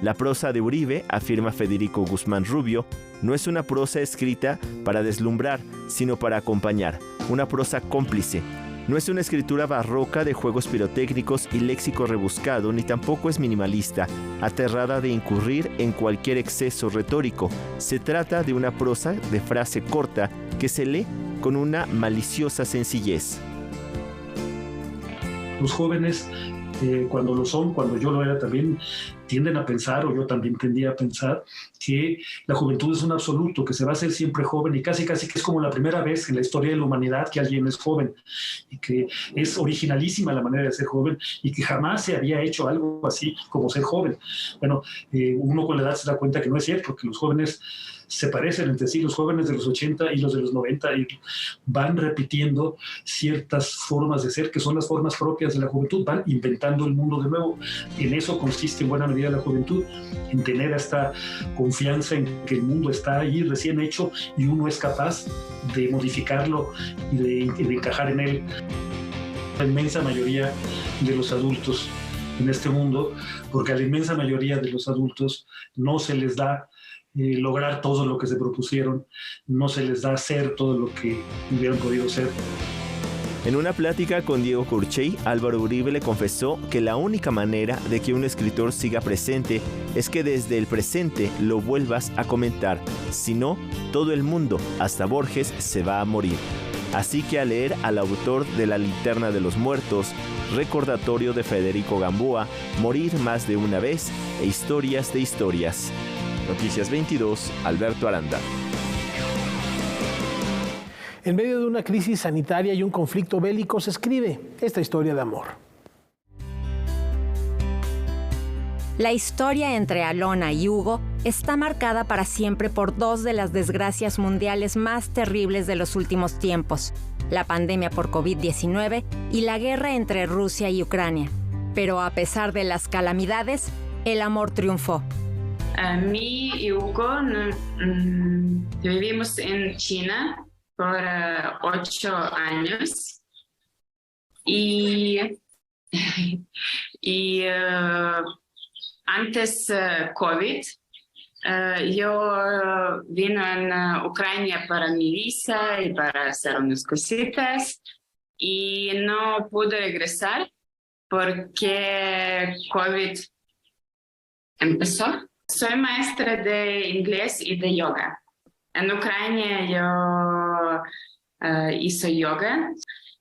S15: La prosa de Uribe, afirma Federico Guzmán Rubio, no es una prosa escrita para deslumbrar, sino para acompañar, una prosa cómplice. No es una escritura barroca de juegos pirotécnicos y léxico rebuscado, ni tampoco es minimalista, aterrada de incurrir en cualquier exceso retórico. Se trata de una prosa de frase corta que se lee con una maliciosa sencillez.
S16: Los jóvenes, cuando yo lo era también, tienden a pensar, o yo también tendía a pensar, que la juventud es un absoluto, que se va a hacer siempre joven y casi que es como la primera vez en la historia de la humanidad que alguien es joven y que es originalísima la manera de ser joven y que jamás se había hecho algo así como ser joven. Bueno, uno con la edad se da cuenta que no es cierto, que los jóvenes se parecen entre sí, los jóvenes de los 80 y los de los 90 y van repitiendo ciertas formas de ser que son las formas propias de la juventud, van inventando el mundo de nuevo. En eso consiste en buena medida la juventud, en tener esta confianza en que el mundo está ahí recién hecho y uno es capaz de modificarlo y de encajar en él. La inmensa mayoría de los adultos en este mundo, porque a la inmensa mayoría de los adultos no se les da lograr todo lo que se propusieron, no se les da hacer todo lo que hubieran podido ser.
S15: En una plática con Diego Curchey, Álvaro Uribe le confesó que la única manera de que un escritor siga presente es que desde el presente lo vuelvas a comentar. Si no, todo el mundo, hasta Borges, se va a morir. Así que a leer al autor de La linterna de los muertos, recordatorio de Federico Gamboa, Morir más de una vez e Historias de historias. Noticias 22, Alberto Aranda.
S1: En medio de una crisis sanitaria y un conflicto bélico se escribe esta historia de amor.
S17: La historia entre Alona y Hugo está marcada para siempre por dos de las desgracias mundiales más terribles de los últimos tiempos, la pandemia por COVID-19 y la guerra entre Rusia y Ucrania. Pero a pesar de las calamidades, el amor triunfó.
S19: Mi y Hugo vivimos en China por 8 años y antes COVID yo vine en Ucrania para mi visa y para hacer unas cositas y no pude regresar porque COVID empezó. Soy maestra de inglés y de yoga. En Ucrania yo hice yoga.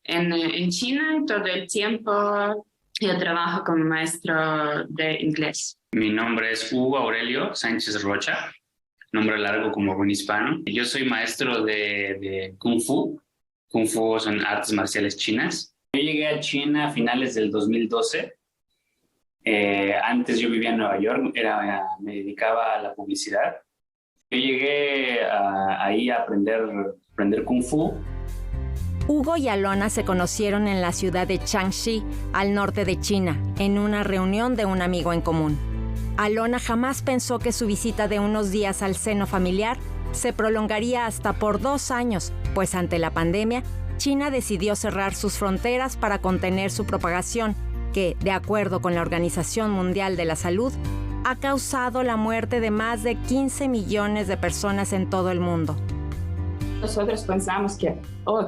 S19: En China todo el tiempo yo trabajo como maestro de inglés.
S20: Mi nombre es Hugo Aurelio Sánchez Rocha, nombre largo como buen hispano. Yo soy maestro de Kung Fu. Kung Fu son artes marciales chinas. Yo llegué a China a finales del 2012. Antes yo vivía en Nueva York, me dedicaba a la publicidad. Yo llegué ahí a aprender Kung Fu.
S17: Hugo y Alona se conocieron en la ciudad de Changxi, al norte de China, en una reunión de un amigo en común. Alona jamás pensó que su visita de unos días al seno familiar se prolongaría hasta por 2 años, pues ante la pandemia, China decidió cerrar sus fronteras para contener su propagación, que, de acuerdo con la Organización Mundial de la Salud, ha causado la muerte de más de 15 millones de personas en todo el mundo.
S19: Nosotros pensamos que,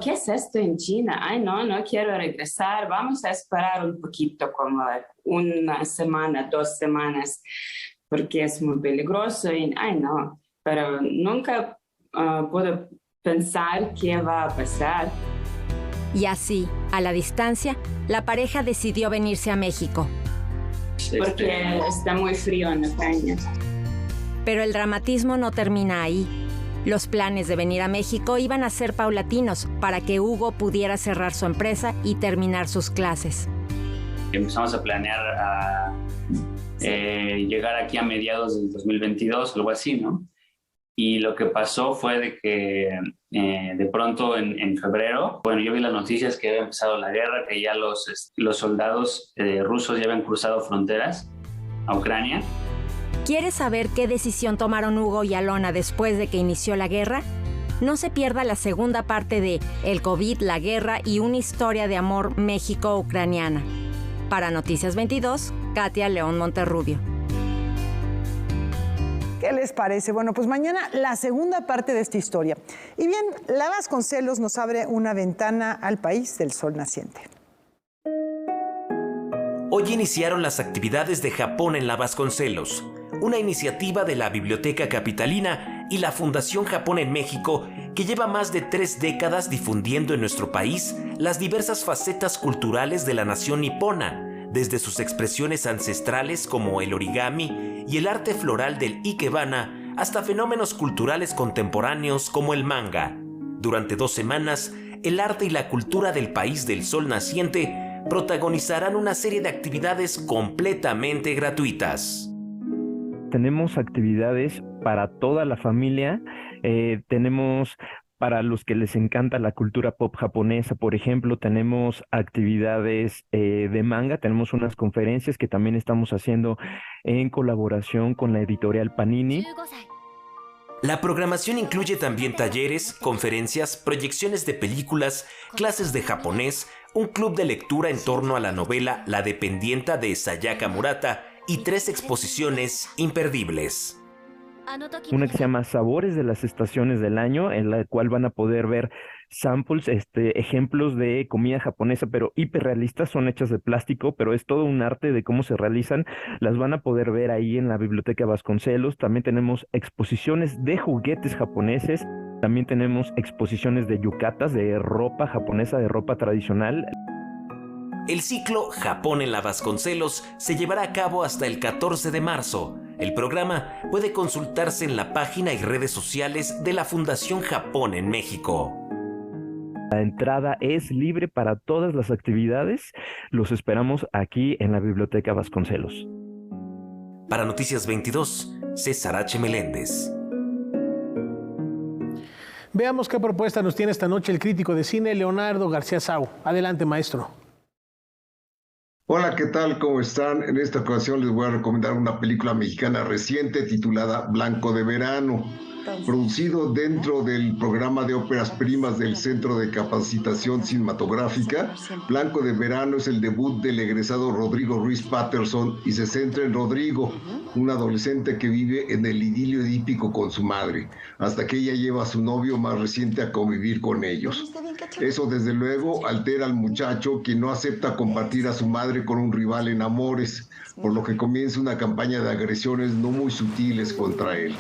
S19: ¿qué es esto en China? Ay, no quiero regresar, vamos a esperar un poquito, como 1 semana, 2 semanas, porque es muy peligroso y, no, pero nunca puedo pensar qué va a pasar.
S17: Y así, a la distancia, la pareja decidió venirse a México.
S19: Porque está muy frío en España.
S17: Pero el dramatismo no termina ahí. Los planes de venir a México iban a ser paulatinos para que Hugo pudiera cerrar su empresa y terminar sus clases.
S20: Empezamos a planear llegar aquí a mediados del 2022, algo así, ¿no? Y lo que pasó fue de que de pronto en febrero, yo vi las noticias que había empezado la guerra, que ya los soldados rusos ya habían cruzado fronteras a Ucrania.
S17: ¿Quieres saber qué decisión tomaron Hugo y Alona después de que inició la guerra? No se pierda la segunda parte de El COVID, la guerra y una historia de amor México-ucraniana. Para Noticias 22, Katia León Monterrubio.
S2: ¿Qué les parece? Bueno, pues mañana la segunda parte de esta historia. Y bien, la Vasconcelos nos abre una ventana al país del sol naciente.
S21: Hoy iniciaron las actividades de Japón en la Vasconcelos, una iniciativa de la Biblioteca Capitalina y la Fundación Japón en México que lleva más de 3 décadas difundiendo en nuestro país las diversas facetas culturales de la nación nipona, desde sus expresiones ancestrales como el origami y el arte floral del ikebana hasta fenómenos culturales contemporáneos como el manga. Durante 2 semanas, el arte y la cultura del país del sol naciente protagonizarán una serie de actividades completamente gratuitas.
S24: Tenemos actividades para toda la familia, tenemos para los que les encanta la cultura pop japonesa, por ejemplo, tenemos actividades de manga, tenemos unas conferencias que también estamos haciendo en colaboración con la editorial Panini.
S21: La programación incluye también talleres, conferencias, proyecciones de películas, clases de japonés, un club de lectura en torno a la novela La Dependienta de Sayaka Murata y 3 exposiciones imperdibles.
S24: Una que se llama Sabores de las Estaciones del Año, en la cual van a poder ver samples, ejemplos de comida japonesa, pero hiperrealistas, son hechas de plástico, pero es todo un arte de cómo se realizan. Las van a poder ver ahí en la Biblioteca Vasconcelos. También tenemos exposiciones de juguetes japoneses, también tenemos exposiciones de yucatas, de ropa japonesa, de ropa tradicional.
S21: El ciclo Japón en la Vasconcelos se llevará a cabo hasta el 14 de marzo. El programa puede consultarse en la página y redes sociales de la Fundación Japón en México.
S24: La entrada es libre para todas las actividades. Los esperamos aquí en la Biblioteca Vasconcelos.
S21: Para Noticias 22, César H. Meléndez.
S1: Veamos qué propuesta nos tiene esta noche el crítico de cine Leonardo García Sau. Adelante, maestro.
S3: Hola, ¿qué tal? ¿Cómo están? En esta ocasión les voy a recomendar una película mexicana reciente titulada Blanco de Verano, producido dentro del programa de óperas primas del Centro de Capacitación Cinematográfica. Blanco de Verano es el debut del egresado Rodrigo Ruiz Patterson y se centra en Rodrigo, un adolescente que vive en el idilio edípico con su madre, hasta que ella lleva a su novio más reciente a convivir con ellos. Eso desde luego altera al muchacho, quien no acepta compartir a su madre con un rival en amores, por lo que comienza una campaña de agresiones no muy sutiles contra él.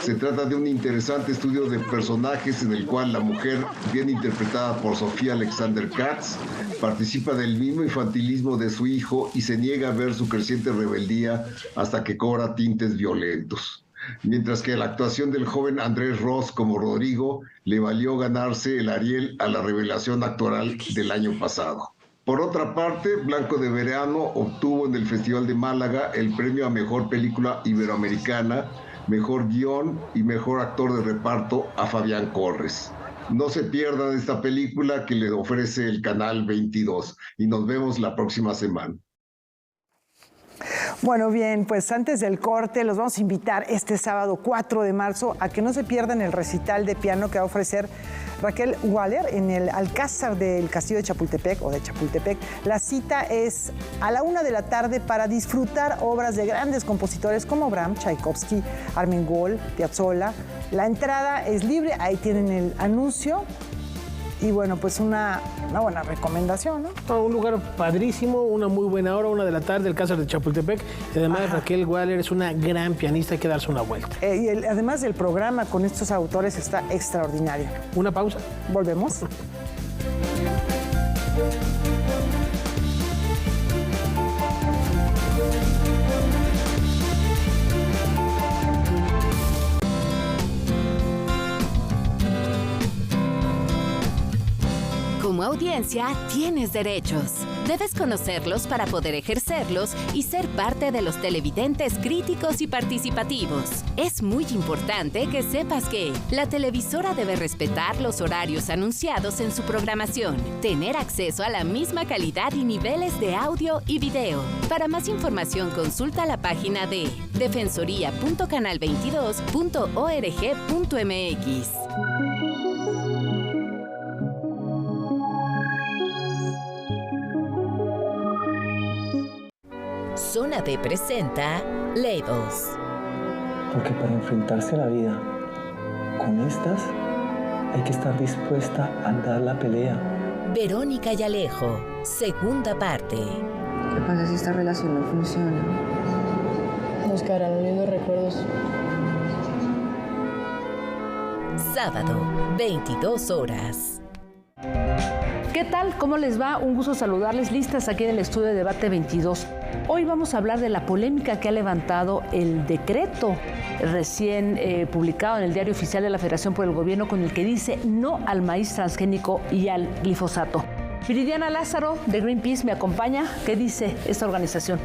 S3: Se trata de un interesante estudio de personajes en el cual la mujer, bien interpretada por Sofía Alexander Katz, participa del mismo infantilismo de su hijo y se niega a ver su creciente rebeldía hasta que cobra tintes violentos. Mientras que la actuación del joven Andrés Ross como Rodrigo le valió ganarse el Ariel a la revelación actoral del año pasado. Por otra parte, Blanco de Verano obtuvo en el Festival de Málaga el premio a Mejor Película Iberoamericana, Mejor Guión y Mejor Actor de Reparto a Fabián Corres. No se pierdan esta película que le ofrece el Canal 22 y nos vemos la próxima semana.
S2: Bueno, bien, pues antes del corte los vamos a invitar este sábado 4 de marzo a que no se pierdan el recital de piano que va a ofrecer Raquel Waller en el Alcázar del Castillo de Chapultepec o de Chapultepec. La cita es a la 1 de la tarde para disfrutar obras de grandes compositores como Brahms, Tchaikovsky, Armengol, Piazzolla. La entrada es libre, ahí tienen el anuncio. Y bueno, pues una buena recomendación, ¿no?
S1: Un lugar padrísimo, una muy buena hora, 1 de la tarde, el Alcázar de Chapultepec. Y además Raquel Waller es una gran pianista, hay que darse una vuelta.
S2: Además el programa con estos autores está extraordinario.
S1: Una pausa.
S2: Volvemos.
S18: Como audiencia, tienes derechos. Debes conocerlos para poder ejercerlos y ser parte de los televidentes críticos y participativos. Es muy importante que sepas que la televisora debe respetar los horarios anunciados en su programación, tener acceso a la misma calidad y niveles de audio y video. Para más información, consulta la página de defensoría.canal22.org.mx.
S11: Zona D presenta Labels.
S5: Porque para enfrentarse a la vida con estas hay que estar dispuesta a dar la pelea.
S11: Verónica y Alejo, segunda parte.
S6: ¿Qué pasa si esta relación no funciona?
S23: Nos quedarán los mismos recuerdos.
S11: Sábado, 22 horas.
S25: ¿Qué tal? ¿Cómo les va? Un gusto saludarles, listas aquí en el estudio de Debate 22. Hoy vamos a hablar de la polémica que ha levantado el decreto recién publicado en el Diario Oficial de la Federación por el Gobierno, con el que dice no al maíz transgénico y al glifosato. Viridiana Lázaro de Greenpeace me acompaña. ¿Qué dice esta organización?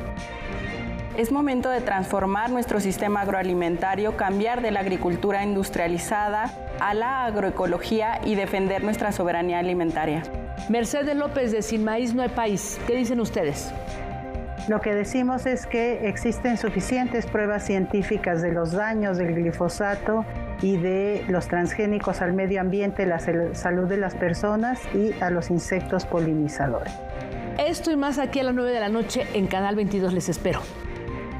S26: Es momento de transformar nuestro sistema agroalimentario, cambiar de la agricultura industrializada a la agroecología y defender nuestra soberanía alimentaria.
S25: Mercedes López de Sin Maíz No Hay País. ¿Qué dicen ustedes?
S27: Lo que decimos es que existen suficientes pruebas científicas de los daños del glifosato y de los transgénicos al medio ambiente, la salud de las personas y a los insectos polinizadores.
S25: Esto y más aquí a las 9 de la noche en Canal 22. Les espero.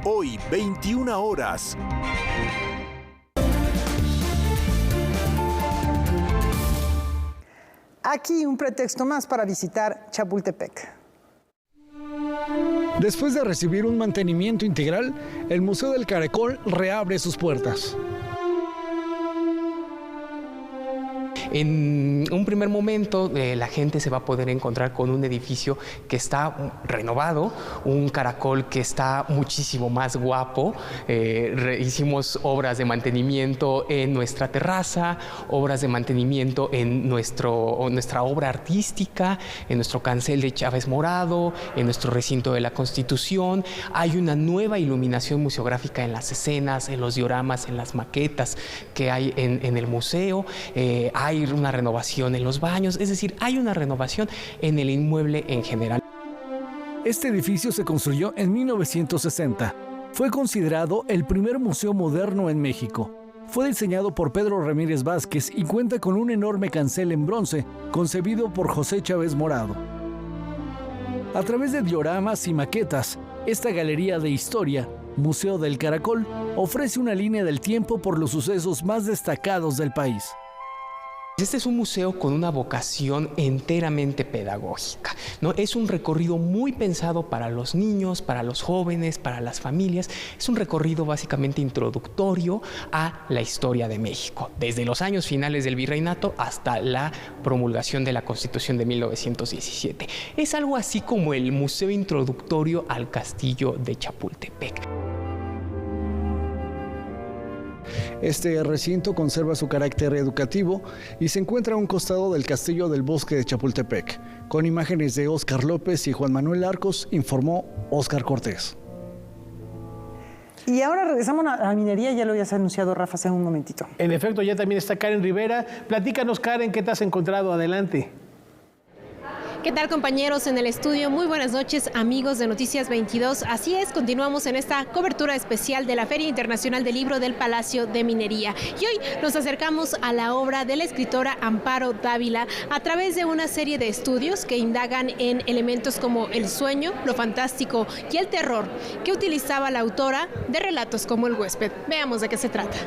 S28: Hoy, 21 horas.
S2: Aquí un pretexto más para visitar Chapultepec.
S29: Después de recibir un mantenimiento integral, el Museo del Caracol reabre sus puertas.
S7: En un primer momento, la gente se va a poder encontrar con un edificio que está renovado, un caracol que está muchísimo más guapo. Hicimos obras de mantenimiento en nuestra terraza, obras de mantenimiento en nuestra obra artística, en nuestro cancel de Chávez Morado, en nuestro recinto de la Constitución. Hay una nueva iluminación museográfica en las escenas, en los dioramas, en las maquetas que hay en el museo. Hay una renovación en los baños, es decir, hay una renovación en el inmueble en general.
S29: Este edificio se construyó en 1960. Fue considerado el primer museo moderno en México. Fue diseñado por Pedro Ramírez Vázquez y cuenta con un enorme cancel en bronce, concebido por José Chávez Morado. A través de dioramas y maquetas, esta galería de historia, Museo del Caracol, ofrece una línea del tiempo por los sucesos más destacados del país.
S7: Este es un museo con una vocación enteramente pedagógica, ¿no? Es un recorrido muy pensado para los niños, para los jóvenes, para las familias. Es un recorrido básicamente introductorio a la historia de México, desde los años finales del virreinato hasta la promulgación de la Constitución de 1917. Es algo así como el museo introductorio al castillo de Chapultepec.
S29: Este recinto conserva su carácter educativo y se encuentra a un costado del Castillo del Bosque de Chapultepec. Con imágenes de Óscar López y Juan Manuel Arcos, informó Óscar Cortés.
S2: Y ahora regresamos a la minería, ya lo habías anunciado, Rafa, hace un momentito.
S1: En efecto, ya también está Karen Rivera. Platícanos, Karen, ¿qué te has encontrado? Adelante.
S4: ¿Qué tal, compañeros en el estudio? Muy buenas noches, amigos de Noticias 22. Así es, continuamos en esta cobertura especial de la Feria Internacional del Libro del Palacio de Minería. Y hoy nos acercamos a la obra de la escritora Amparo Dávila a través de una serie de estudios que indagan en elementos como el sueño, lo fantástico y el terror que utilizaba la autora de relatos como El huésped. Veamos de qué se trata.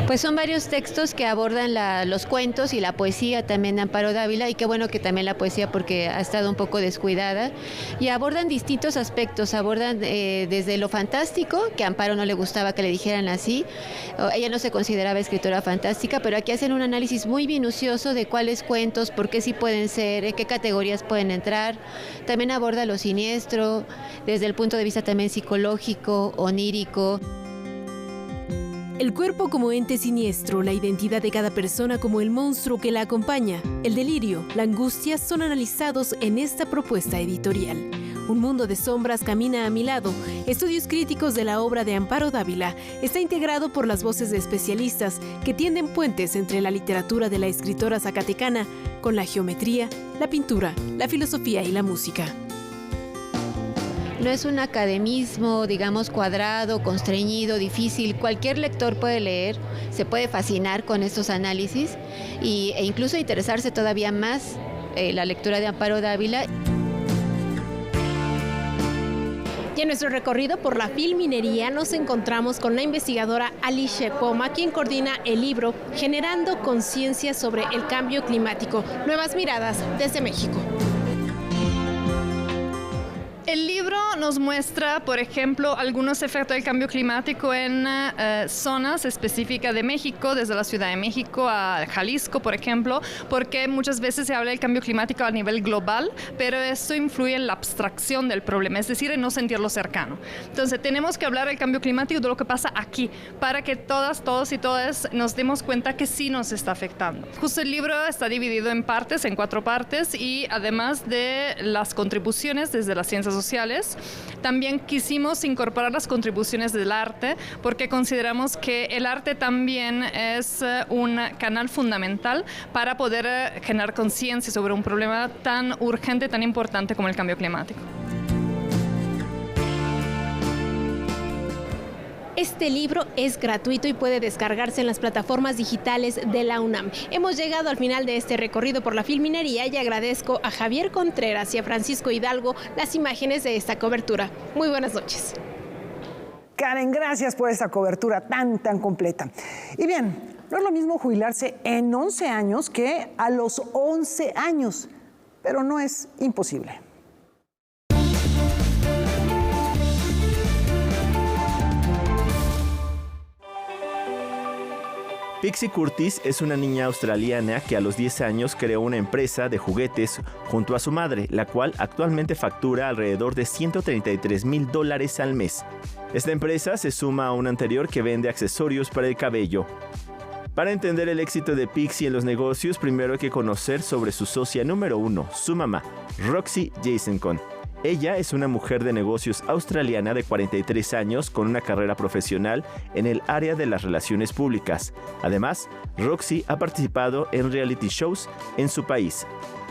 S8: Pues son varios textos que abordan los cuentos y la poesía también de Amparo Dávila, y qué bueno que también la poesía, porque ha estado un poco descuidada, y abordan distintos aspectos, abordan desde lo fantástico, que a Amparo no le gustaba que le dijeran así, ella no se consideraba escritora fantástica, pero aquí hacen un análisis muy minucioso de cuáles cuentos, por qué sí pueden ser, en qué categorías pueden entrar. También aborda lo siniestro, desde el punto de vista también psicológico, onírico.
S4: El cuerpo como ente siniestro, la identidad de cada persona como el monstruo que la acompaña, el delirio, la angustia son analizados en esta propuesta editorial. Un mundo de sombras camina a mi lado. Estudios críticos de la obra de Amparo Dávila está integrado por las voces de especialistas que tienden puentes entre la literatura de la escritora zacatecana con la geometría, la pintura, la filosofía y la música.
S8: No es un academismo, digamos, cuadrado, constreñido, difícil. Cualquier lector puede leer, se puede fascinar con estos análisis e incluso interesarse todavía más la lectura de Amparo Dávila.
S4: Y en nuestro recorrido por la Filminería nos encontramos con la investigadora Alicia Poma, quien coordina el libro Generando Conciencia sobre el Cambio Climático. Nuevas miradas desde México.
S9: El libro nos muestra, por ejemplo, algunos efectos del cambio climático en zonas específicas de México, desde la Ciudad de México a Jalisco, por ejemplo, porque muchas veces se habla del cambio climático a nivel global, pero esto influye en la abstracción del problema, es decir, en no sentirlo cercano. Entonces, tenemos que hablar del cambio climático, de lo que pasa aquí, para que todas, todos y todas nos demos cuenta que sí nos está afectando. Justo el libro está dividido en partes, en 4 partes, y además de las contribuciones desde las ciencias sociales, también quisimos incorporar las contribuciones del arte, porque consideramos que el arte también es un canal fundamental para poder generar conciencia sobre un problema tan urgente, tan importante como el cambio climático.
S4: Este libro es gratuito y puede descargarse en las plataformas digitales de la UNAM. Hemos llegado al final de este recorrido por la Filminería y agradezco a Javier Contreras y a Francisco Hidalgo las imágenes de esta cobertura. Muy buenas noches.
S2: Karen, gracias por esta cobertura tan completa. Y bien, no es lo mismo jubilarse en 11 años que a los 11 años, pero no es imposible.
S15: Pixie Curtis es una niña australiana que a los 10 años creó una empresa de juguetes junto a su madre, la cual actualmente factura alrededor de $133,000 al mes. Esta empresa se suma a una anterior que vende accesorios para el cabello. Para entender el éxito de Pixie en los negocios, primero hay que conocer sobre su socia número 1, su mamá, Roxy Jasencon. Ella es una mujer de negocios australiana de 43 años con una carrera profesional en el área de las relaciones públicas. Además, Roxy ha participado en reality shows en su país.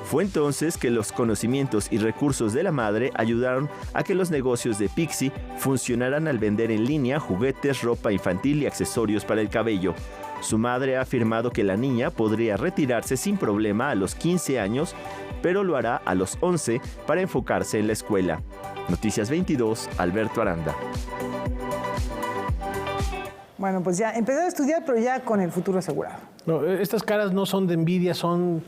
S15: Fue entonces que los conocimientos y recursos de la madre ayudaron a que los negocios de Pixie funcionaran al vender en línea juguetes, ropa infantil y accesorios para el cabello. Su madre ha afirmado que la niña podría retirarse sin problema a los 15 años, pero lo hará a los 11 para enfocarse en la escuela. Noticias 22, Alberto Aranda.
S2: Bueno, pues ya empezó a estudiar, pero ya con el futuro asegurado.
S1: No, estas caras no son de envidia, son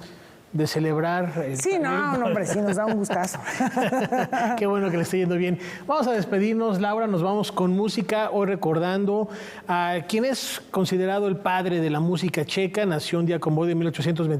S1: de celebrar.
S2: Sí, no, hombre, sí, nos da un gustazo.
S1: Qué bueno que le esté yendo bien. Vamos a despedirnos, Laura, nos vamos con música, hoy recordando a quien es considerado el padre de la música checa, nació un día como hoy de 1824.